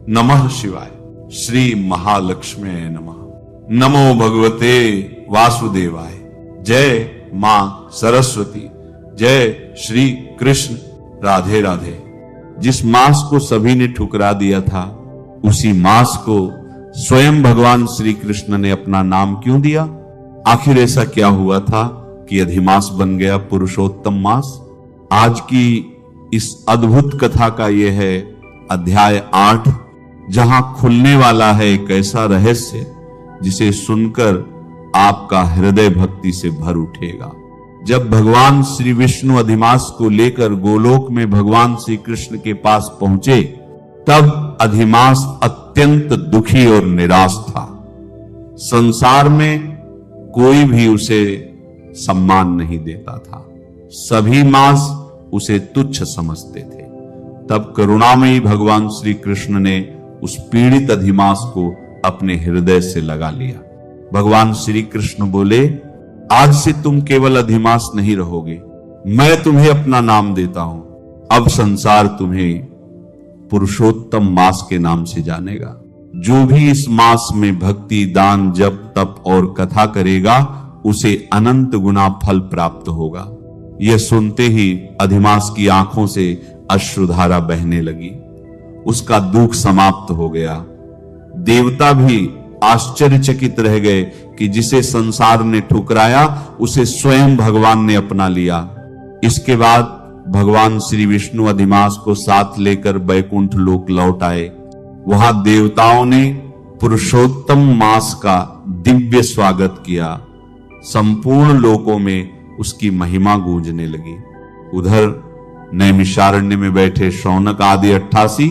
नमः शिवाय। श्री महालक्ष्मी नमः। नमो भगवते वासुदेवाय। जय मां सरस्वती। जय श्री कृष्ण। राधे राधे। जिस मांस को सभी ने ठुकरा दिया था, उसी मांस को स्वयं भगवान श्री कृष्ण ने अपना नाम क्यों दिया? आखिर ऐसा क्या हुआ था कि अधिमास बन गया पुरुषोत्तम मास? आज की इस अद्भुत कथा का यह है अध्याय 8, जहां खुलने वाला है एक ऐसा रहस्य जिसे सुनकर आपका हृदय भक्ति से भर उठेगा। जब भगवान श्री विष्णु अधिमास को लेकर गोलोक में भगवान श्री कृष्ण के पास पहुंचे, तब अधिमास अत्यंत दुखी और निराश था। संसार में कोई भी उसे सम्मान नहीं देता था, सभी मास उसे तुच्छ समझते थे। तब करुणामयी भगवान श्री कृष्ण ने उस पीड़ित अधिमास को अपने हृदय से लगा लिया। भगवान श्री कृष्ण बोले, आज से तुम केवल अधिमास नहीं रहोगे, मैं तुम्हें अपना नाम देता हूं। अब संसार तुम्हें पुरुषोत्तम मास के नाम से जानेगा। जो भी इस मास में भक्ति, दान, जप, तप और कथा करेगा, उसे अनंत गुना फल प्राप्त होगा। यह सुनते ही अधिमास की आंखों से अश्रुधारा बहने लगी। उसका दुख समाप्त हो गया। देवता भी आश्चर्यचकित रह गए कि जिसे संसार ने ठुकराया, उसे स्वयं भगवान ने अपना लिया। इसके बाद भगवान श्री विष्णु अधिमास को साथ लेकर बैकुंठ लोक लौट आए। वहां देवताओं ने पुरुषोत्तम मास का दिव्य स्वागत किया। संपूर्ण लोकों में उसकी महिमा गूंजने लगी। उधर नैमिषारण्य में बैठे शौनक आदि 88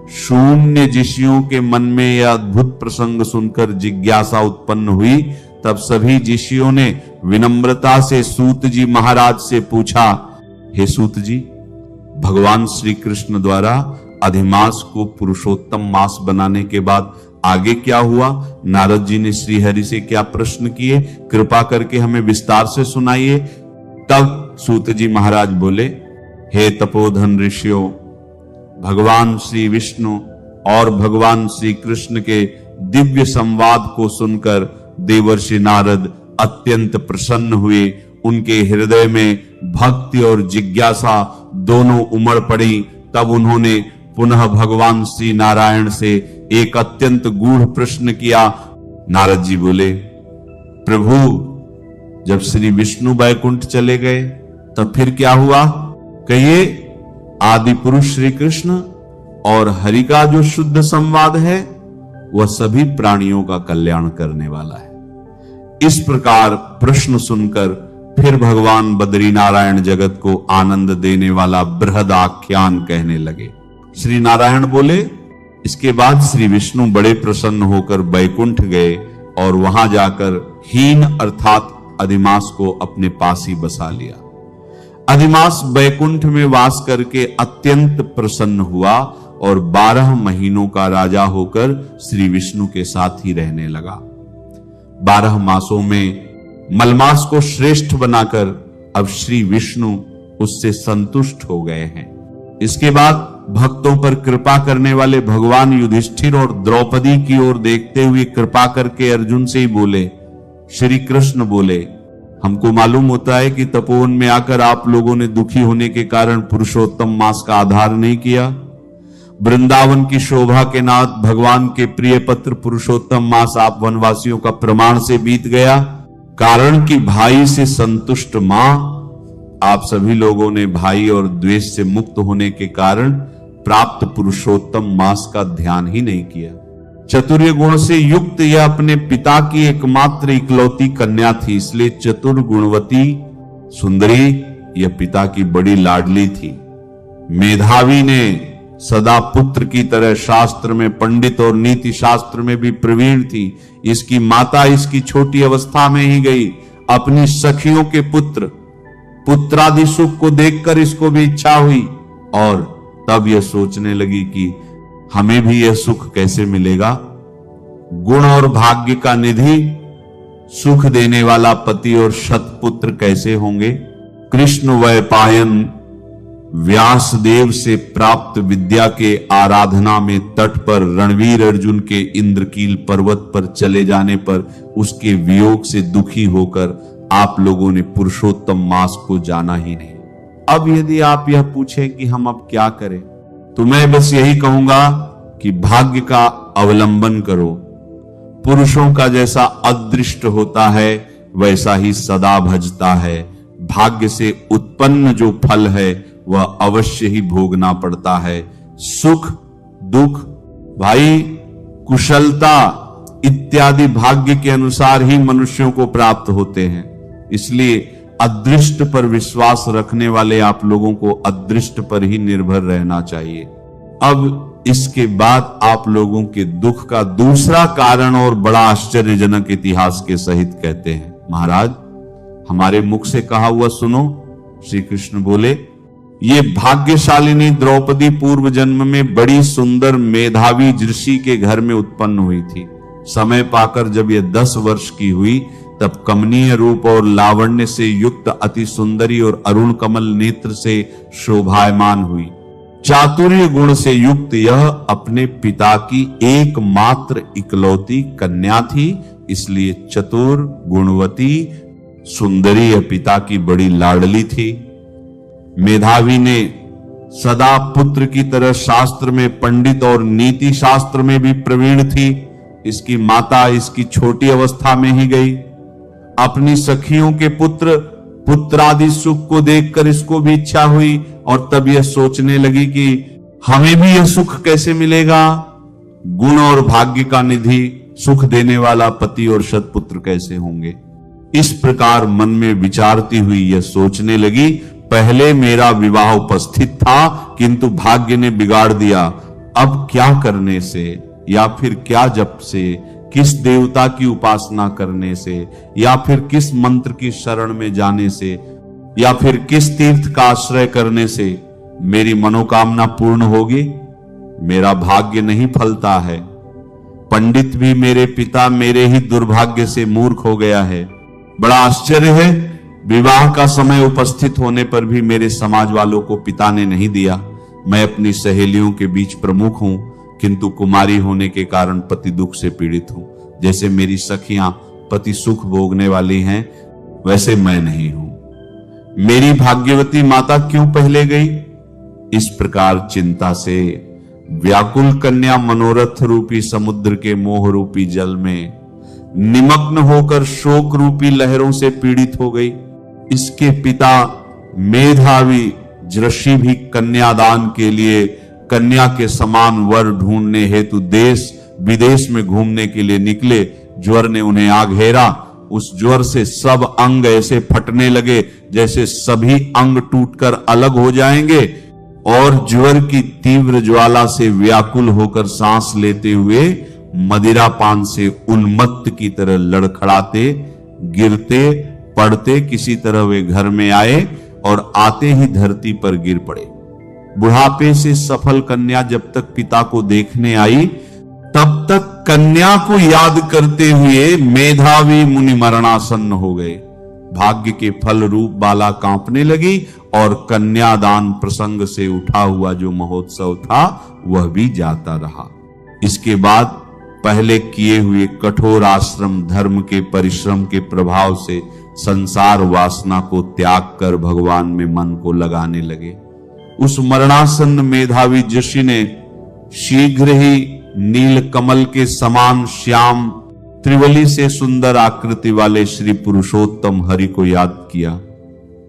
शून्य ऋषियों के मन में यह अद्भुत प्रसंग सुनकर जिज्ञासा उत्पन्न हुई। तब सभी ऋषियों ने विनम्रता से सूत जी महाराज से पूछा, हे सूत जी, भगवान श्री कृष्ण द्वारा अधिमास को पुरुषोत्तम मास बनाने के बाद आगे क्या हुआ? नारद जी ने श्रीहरि से क्या प्रश्न किए? कृपा करके हमें विस्तार से सुनाइए। तब सूत जी महाराज बोले, हे तपोधन ऋषियों, भगवान श्री विष्णु और भगवान श्री कृष्ण के दिव्य संवाद को सुनकर देवर्षि नारद अत्यंत प्रसन्न हुए। उनके हृदय में भक्ति और जिज्ञासा दोनों उमड़ पड़ी। तब उन्होंने पुनः भगवान श्री नारायण से एक अत्यंत गूढ़ प्रश्न किया। नारद जी बोले, प्रभु, जब श्री विष्णु बैकुंठ चले गए तब फिर क्या हुआ? कहिए। आदि पुरुष श्री कृष्ण और हरि का जो शुद्ध संवाद है, वह सभी प्राणियों का कल्याण करने वाला है। इस प्रकार प्रश्न सुनकर फिर भगवान बद्री नारायण जगत को आनंद देने वाला बृहद आख्यान कहने लगे। श्री नारायण बोले, इसके बाद श्री विष्णु बड़े प्रसन्न होकर बैकुंठ गए और वहां जाकर हीन अर्थात अधिमास को अपने पास ही बसा लिया। अधिमास बैकुंठ में वास करके अत्यंत प्रसन्न हुआ और 12 महीनों का राजा होकर श्री विष्णु के साथ ही रहने लगा। 12 मासों में मलमास को श्रेष्ठ बनाकर अब श्री विष्णु उससे संतुष्ट हो गए हैं। इसके बाद भक्तों पर कृपा करने वाले भगवान युधिष्ठिर और द्रौपदी की ओर देखते हुए कृपा करके अर्जुन से ही बोले, श्री कृष्ण बोले, हमको मालूम होता है कि तपोवन में आकर आप लोगों ने दुखी होने के कारण पुरुषोत्तम मास का आधार नहीं किया। वृंदावन की शोभा के नाथ भगवान के प्रिय पत्र पुरुषोत्तम मास आप वनवासियों का प्रमाण से बीत गया। कारण कि भाई से संतुष्ट मां, आप सभी लोगों ने भाई और द्वेष से मुक्त होने के कारण प्राप्त पुरुषोत्तम मास का ध्यान ही नहीं किया। चतुर्य गुण से युक्त यह अपने पिता की एकमात्र इकलौती कन्या थी, इसलिए चतुर गुणवती सुंदरी यह पिता की बड़ी लाडली थी। मेधावी ने सदा पुत्र की तरह शास्त्र में पंडित और नीति शास्त्र में भी प्रवीण थी। इसकी माता इसकी छोटी अवस्था में ही गई। अपनी सखियों के पुत्रादि सुख को देखकर इसको भी इच्छा हुई और तब यह सोचने लगी कि हमें भी यह सुख कैसे मिलेगा। गुण और भाग्य का निधि, सुख देने वाला पति और शतपुत्र कैसे होंगे। कृष्ण वैपायन व्यासदेव से प्राप्त विद्या के आराधना में तट पर रणवीर अर्जुन के इंद्रकील पर्वत पर चले जाने पर उसके वियोग से दुखी होकर आप लोगों ने पुरुषोत्तम मास को जाना ही नहीं। अब यदि आप यह पूछें कि हम अब क्या करें, तो मैं बस यही कहूंगा कि भाग्य का अवलंबन करो। पुरुषों का जैसा अदृष्ट होता है वैसा ही सदा भजता है। भाग्य से उत्पन्न जो फल है वह अवश्य ही भोगना पड़ता है। सुख दुख भाई कुशलता इत्यादि भाग्य के अनुसार ही मनुष्यों को प्राप्त होते हैं। इसलिए अदृष्ट पर विश्वास रखने वाले आप लोगों को अदृष्ट पर ही निर्भर रहना चाहिए। अब इसके बाद आप लोगों के दुख का दूसरा कारण और बड़ा आश्चर्यजनक इतिहास के सहित कहते हैं। महाराज, हमारे मुख से कहा हुआ सुनो। श्री कृष्ण बोले, ये भाग्यशालिनी द्रौपदी पूर्व जन्म में बड़ी सुंदर मेधावी ऋषि के घर में उत्पन्न हुई थी। समय पाकर जब ये 10 वर्ष की हुई तब कमनीय रूप और लावण्य से युक्त अति सुंदरी और अरुण कमल नेत्र से शोभायमान हुई। चातुर्य गुण से युक्त यह अपने पिता की एकमात्र इकलौती कन्या थी, इसलिए चतुर गुणवती सुंदरी पिता की बड़ी लाडली थी। मेधावी ने सदा पुत्र की तरह शास्त्र में पंडित और नीति शास्त्र में भी प्रवीण थी। इसकी माता इसकी छोटी अवस्था में ही गई। अपनी सखियों के पुत्रादि सुख को देखकर इसको भी इच्छा हुई और तब यह सोचने लगी कि हमें भी यह सुख कैसे मिलेगा। गुण और भाग्य का निधि सुख देने वाला पति और सत्पुत्र कैसे होंगे। इस प्रकार मन में विचारती हुई यह सोचने लगी, पहले मेरा विवाह उपस्थित था किंतु भाग्य ने बिगाड़ दिया। अब क्या करने से या फिर क्या जप से, किस देवता की उपासना करने से, या फिर किस मंत्र की शरण में जाने से, या फिर किस तीर्थ का आश्रय करने से मेरी मनोकामना पूर्ण होगी। मेरा भाग्य नहीं फलता है। पंडित भी मेरे पिता मेरे ही दुर्भाग्य से मूर्ख हो गया है। बड़ा आश्चर्य है, विवाह का समय उपस्थित होने पर भी मेरे समाज वालों को पिता ने नहीं दिया। मैं अपनी सहेलियों के बीच प्रमुख हूं किंतु कुमारी होने के कारण पति दुख से पीड़ित हूं। जैसे मेरी सखियां पति सुख भोगने वाली हैं वैसे मैं नहीं हूं। मेरी भाग्यवती माता क्यों पहले गई। इस प्रकार चिंता से व्याकुल कन्या मनोरथ रूपी समुद्र के मोह रूपी जल में निमग्न होकर शोक रूपी लहरों से पीड़ित हो गई। इसके पिता मेधावी ऋषि भी कन्यादान के लिए कन्या के समान वर ढूंढने हेतु देश विदेश में घूमने के लिए निकले। ज्वर ने उन्हें आ घेरा। उस ज्वर से सब अंग ऐसे फटने लगे जैसे सभी अंग टूटकर अलग हो जाएंगे और ज्वर की तीव्र ज्वाला से व्याकुल होकर सांस लेते हुए मदिरा पान से उन्मत्त की तरह लड़खड़ाते गिरते पड़ते किसी तरह वे घर में आए और आते ही धरती पर गिर पड़े। बुढ़ापे से सफल कन्या जब तक पिता को देखने आई तब तक कन्या को याद करते हुए मेधावी मुनि मरणासन्न हो गए। भाग्य के फल रूप बाला कांपने लगी और कन्यादान प्रसंग से उठा हुआ जो महोत्सव था वह भी जाता रहा। इसके बाद पहले किए हुए कठोर आश्रम धर्म के परिश्रम के प्रभाव से संसार वासना को त्याग कर भगवान में मन को लगाने लगे। उस मरणासन्न मेधावी ऋषि ने शीघ्र ही नील कमल के समान श्याम त्रिवली से सुंदर आकृति वाले श्री पुरुषोत्तम हरि को याद किया।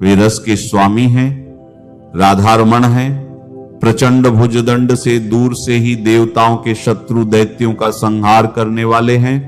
वे रस के स्वामी हैं, राधारमण हैं, प्रचंड भुजदंड से दूर से ही देवताओं के शत्रु दैत्यों का संहार करने वाले हैं,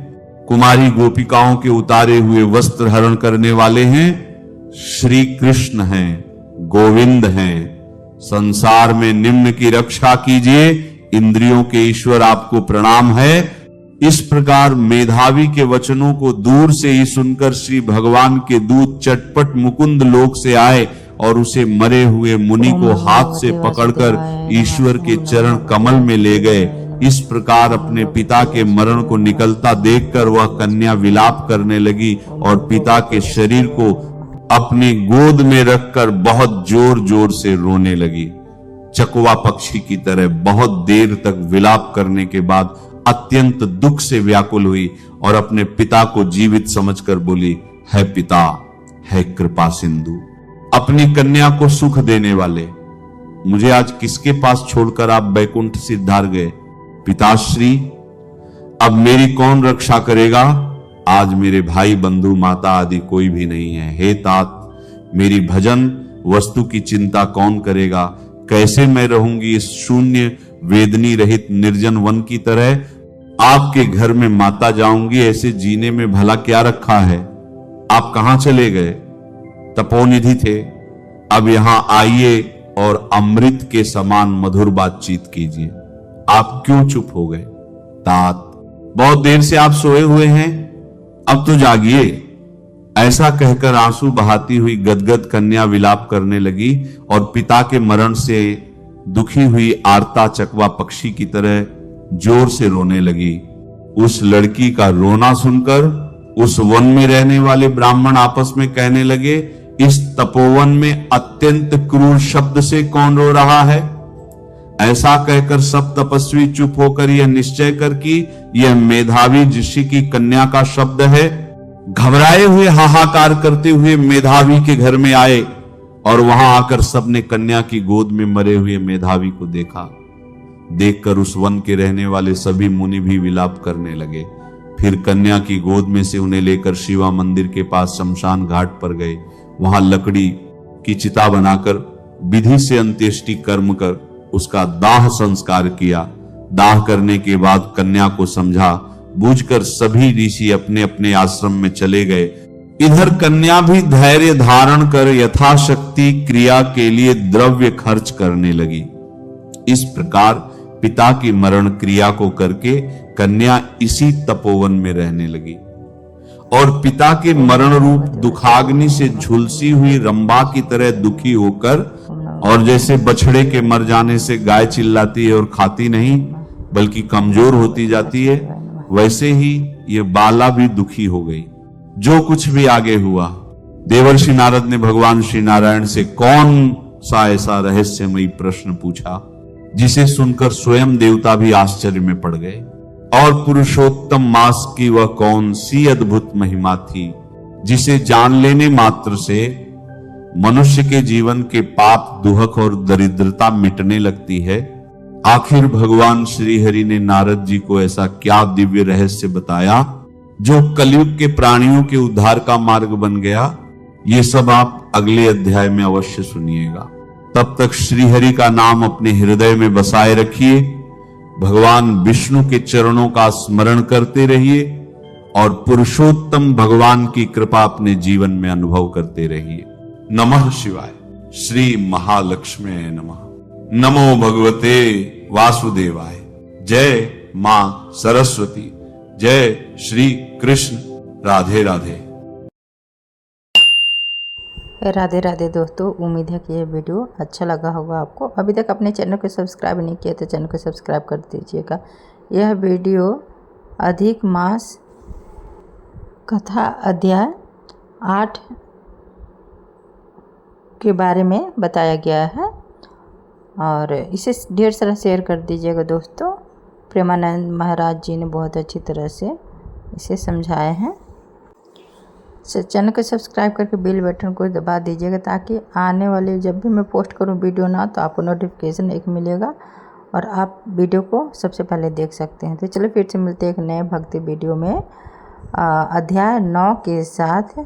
कुमारी गोपिकाओं के उतारे हुए वस्त्र हरण करने वाले हैं, श्री कृष्ण हैं, गोविंद हैं। संसार में निम्न की रक्षा कीजिए, इंद्रियों के ईश्वर आपको प्रणाम है। इस प्रकार मेधावी के वचनों को दूर से ही सुनकर श्री भगवान के दूत चटपट मुकुंद लोक से आए और उसे मरे हुए मुनि को हाथ से पकड़कर ईश्वर के चरण कमल में ले गए। इस प्रकार अपने पिता के मरण को निकलता देखकर वह कन्या विलाप करने लगी और पिता के शरीर को अपनी गोद में रखकर बहुत जोर जोर से रोने लगी। चकवा पक्षी की तरह बहुत देर तक विलाप करने के बाद अत्यंत दुख से व्याकुल हुई और अपने पिता को जीवित समझकर बोली, है पिता, है कृपा सिंधु, अपनी कन्या को सुख देने वाले, मुझे आज किसके पास छोड़कर आप बैकुंठ सिद्धार गए? पिताश्री, अब मेरी कौन रक्षा करेगा? आज मेरे भाई बंधु माता आदि कोई भी नहीं है। हे तात, मेरी भजन वस्तु की चिंता कौन करेगा? कैसे मैं रहूंगी इस शून्य वेदनी रहित निर्जन वन की तरह? आपके घर में माता जाऊंगी, ऐसे जीने में भला क्या रखा है? आप कहां चले गए? तपोनिधि थे, अब यहां आइए और अमृत के समान मधुर बातचीत कीजिए। आप क्यों चुप हो गए? तात, बहुत देर से आप सोए हुए हैं, अब तो जागिए। ऐसा कहकर आंसू बहाती हुई गदगद कन्या विलाप करने लगी और पिता के मरण से दुखी हुई आर्ता चकवा पक्षी की तरह जोर से रोने लगी। उस लड़की का रोना सुनकर उस वन में रहने वाले ब्राह्मण आपस में कहने लगे, इस तपोवन में अत्यंत क्रूर शब्द से कौन रो रहा है? ऐसा कहकर सब तपस्वी चुप होकर यह निश्चय कर कि यह मेधावी ऋषि की कन्या का शब्द है। घबराए हुए हाहाकार करते हुए मेधावी के घर में आए और वहां आकर सबने कन्या की गोद में मरे हुए मेधावी को देखा। देखकर उस वन के रहने वाले सभी मुनि भी विलाप करने लगे। फिर कन्या की गोद में से उन्हें लेकर शिवा मंदिर के पास शमशान घाट पर गए। वहां लकड़ी की चिता बनाकर विधि से अंत्येष्टि कर्म कर उसका दाह संस्कार किया। दाह करने के बाद कन्या को समझा बूझकर सभी ऋषि अपने अपने आश्रम में चले गए। इधर कन्या भी धैर्य धारण कर यथाशक्ति क्रिया के लिए द्रव्य खर्च करने लगी। इस प्रकार पिता की मरण क्रिया को करके कन्या इसी तपोवन में रहने लगी और पिता के मरण रूप दुखाग्नि से झुलसी हुई रंभा की तरह दुखी होकर, और जैसे बछड़े के मर जाने से गाय चिल्लाती है और खाती नहीं बल्कि कमजोर होती जाती है, वैसे ही ये बाला भी दुखी हो गई। जो कुछ भी आगे हुआ, देवर्षि नारद ने भगवान श्री नारायण से कौन सा ऐसा रहस्यमयी प्रश्न पूछा जिसे सुनकर स्वयं देवता भी आश्चर्य में पड़ गए। और पुरुषोत्तम मास की वह कौन सी अद्भुत महिमा थी जिसे जान लेने मात्र से मनुष्य के जीवन के पाप, दुहक और दरिद्रता मिटने लगती है। आखिर भगवान श्री हरि ने नारद जी को ऐसा क्या दिव्य रहस्य बताया जो कलयुग के प्राणियों के उद्धार का मार्ग बन गया? ये सब आप अगले अध्याय में अवश्य सुनिएगा। तब तक श्री हरि का नाम अपने हृदय में बसाए रखिए, भगवान विष्णु के चरणों का स्मरण करते रहिए और पुरुषोत्तम भगवान की कृपा अपने जीवन में अनुभव करते रहिए। नमः शिवाय। श्री महालक्ष्मी नमः। नमो भगवते वासुदेवाय। जय मां सरस्वती। जय श्री कृष्ण। राधे राधे। राधे राधे दोस्तों, उम्मीद है कि यह वीडियो अच्छा लगा होगा आपको। अभी तक अपने चैनल को सब्सक्राइब नहीं किया तो चैनल को सब्सक्राइब कर दीजिएगा। यह वीडियो अधिक मास कथा अध्याय 8 के बारे में बताया गया है और इसे ढेर सारा शेयर कर दीजिएगा दोस्तों। प्रेमानंद महाराज जी ने बहुत अच्छी तरह से इसे समझाए हैं। चैनल को सब्सक्राइब करके बेल बटन को दबा दीजिएगा ताकि आने वाले जब भी मैं पोस्ट करूं वीडियो ना तो आपको नोटिफिकेशन एक मिलेगा और आप वीडियो को सबसे पहले देख सकते हैं। तो चलो फिर से मिलते हैं एक नए भक्ति वीडियो में अध्याय 9 के साथ।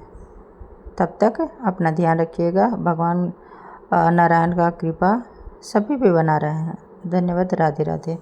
तब तक अपना ध्यान रखिएगा। भगवान नारायण का कृपा सभी पे बना रहे हैं। धन्यवाद। राधे राधे।